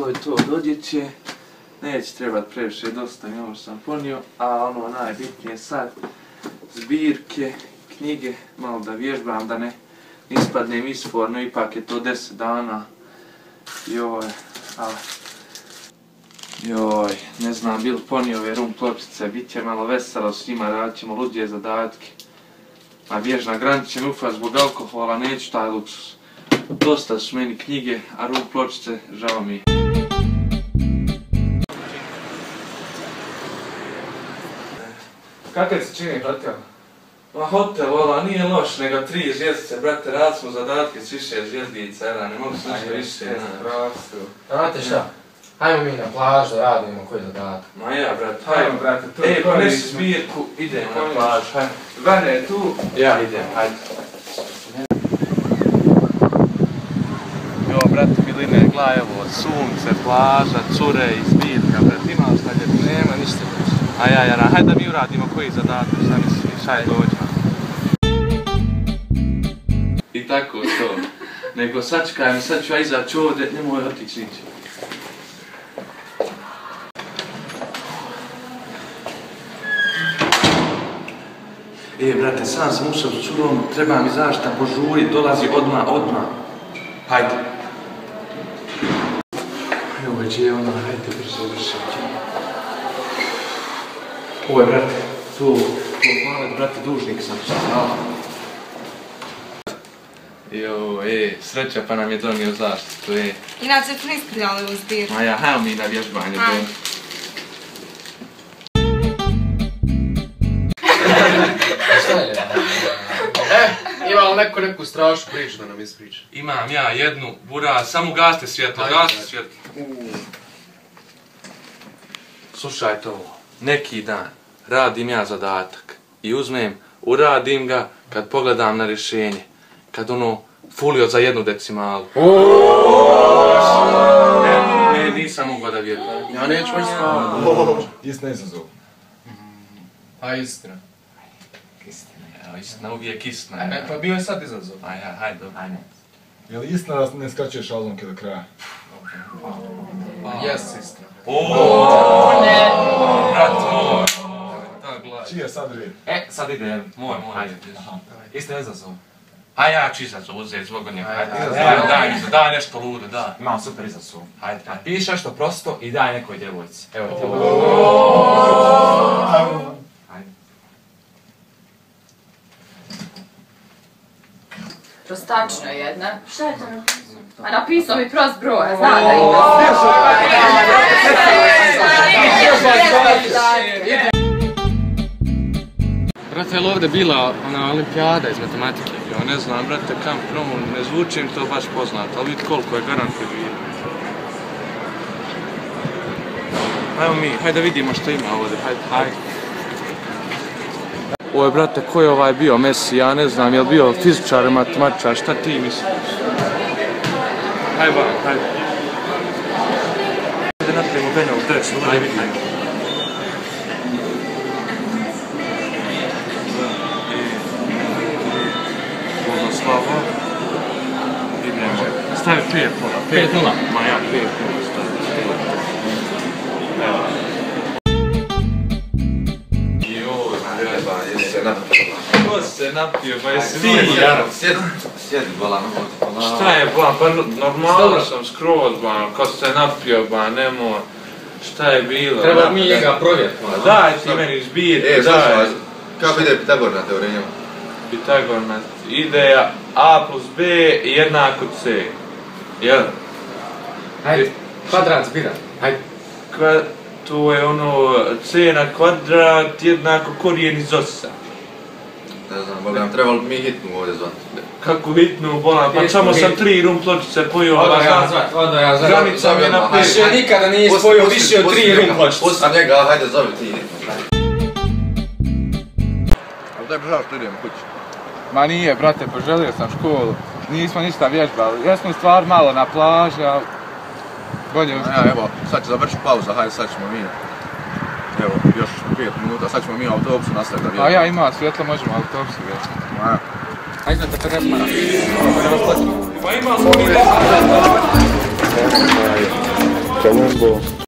to je to od odjeće. Neće trebati previše, dosta mi ovo sam ponio, a ono najbitnije sad, zbirke, knjige, malo da vježbam, da ne ispadnem isforno, ipak je to 10 dana. Joj, ne znam, bil ponio ove rum pločice, bit će malo veselo s njima, radit ćemo luđe zadatke. A bježna granic će mi ufat zbog alkohola, neću taj luksus. Dosta su meni knjige, a rum pločice, žao mi je. Kako se čini hotel? Ma hotel, vola, nije loš, nego 3 zvjezdice, brate, rad smo zadatke s više zvjezdica, ne mogu se nešto više. Znate šta? Hajmo mi na plažu da radimo koji zadatak. Ma ja, brate, hajmo, brate, tu je ponesi zbirku, idemo na plažu, hajmo. Vane je tu? Ja idem, hajde. Jo, brate, miline, gledaj, evo, sunce, plaža, cure i zbirka, brate, ima šta ljepo? Nema ništa više. Ajajara, hajde da mi uradimo koji zadatak, šta misliš, hajde dođemo. I tako to. Nego sačekaj me, sad ću ja izaći ovdje, nemoj otići nići. Brate, sam sam ušao s curom, treba mi zašta, požuri, dolazi odmah. Hajde. Evo već je ona, hajde brzo vršati. Ovo je, brate, tu malet, brate, dužnik sam se. Sreća pa nam je donio zaštitu, Inače smo isprljali u zbir. Ma ja, hajmo mi na vježbanje, Šta je? Ima li neko neku strašnu priču da nam ispriča? Imam ja jednu, bura, samo gaste svjetlo, Slušajte ovo, neki dan radim ja zadatak i uzmem, uradim ga kad pogledam na rješenje, kad ono fulio za 1 decimalu. Ne, nisam mogao da vjerujem. Ja neću već spavati. Istina izazov. A istina. Istina, uvijek istina. Pa bio je sad izazov. Hajde, dobro. Je li istina da ne skraćuješ šalonke do kraja? Jes istina. Ne! Brat moj! Čiji je sad red? Sad ide, moj, hajde. Istina izazov. A ja ću izazov uzeti zbog njega, hajde. Daj nešto ludo, daj. Imam super izazov. Hajde. Napiši nešto prosto i daj nekoj djevojci. Evo ti ovo. Prostačna jedna. Šta je to napisao? A napisao mi prost broj, zna da ima. Brate, je li ovdje bila ona olimpijada iz matematike? Ja ne znam, brate, kam promu, ne zvučim to baš poznato, ali vidi koliko je garantuje bilo. Ajmo mi, hajde da vidimo što ima ovdje, hajde. Ovo je, brate, ko je ovaj bio Messi, ja ne znam, je li bio fizičar ili matematičar, šta ti misliš? Hajde, hajde. Hajde napravimo Benjov dres, ovdje vidimo. Bogoslava. Stavi 5-0. 5-0. Ma ja 5-0 stavim. Evo. Jesi se napio? Ko se napio, ba jesi ti? Sjedi bolan ovdje. Šta je ba, pa normalno sam skroz ba, ko se napio ba, nemoj. Šta je bilo? Treba mi njega provjeriti. Daj ti meni zbirke, daj. Kako ide Pitagorna teorema? Pitagorna ideja A plus B jednako C. Jel? Hajde, kvadrat zbira. Hajde. To je ono C na kvadrat jednako korijen iz 8. Ne znam, boga nam trebalo mi hitnu ovdje zvati. Kako hitnu, bolan, pa samo sam 3 rum pločice pojio. Odo ja zvati. Granica mi je na 5. Više nikada nije spojio više od 3 rum pločice. Pusti njega, hajde zove ti hitnu. Ali daj bržao što idemo kući. Ma nije, brate, poželio sam školu. Nismo ništa vježbali. Jesmo stvar malo na plaži, ali bolje uspjeti. Evo, sad će završiti pauza, hajde sad ćemo mi. Evo, još 5 minuta, sad ćemo mi u autobusu nastaviti da vježbamo. A ja ima svjetlo, možemo autobusu vježbati. Hajde da 50 mana. Da vas platimo. Pa ima smo mi Colombo.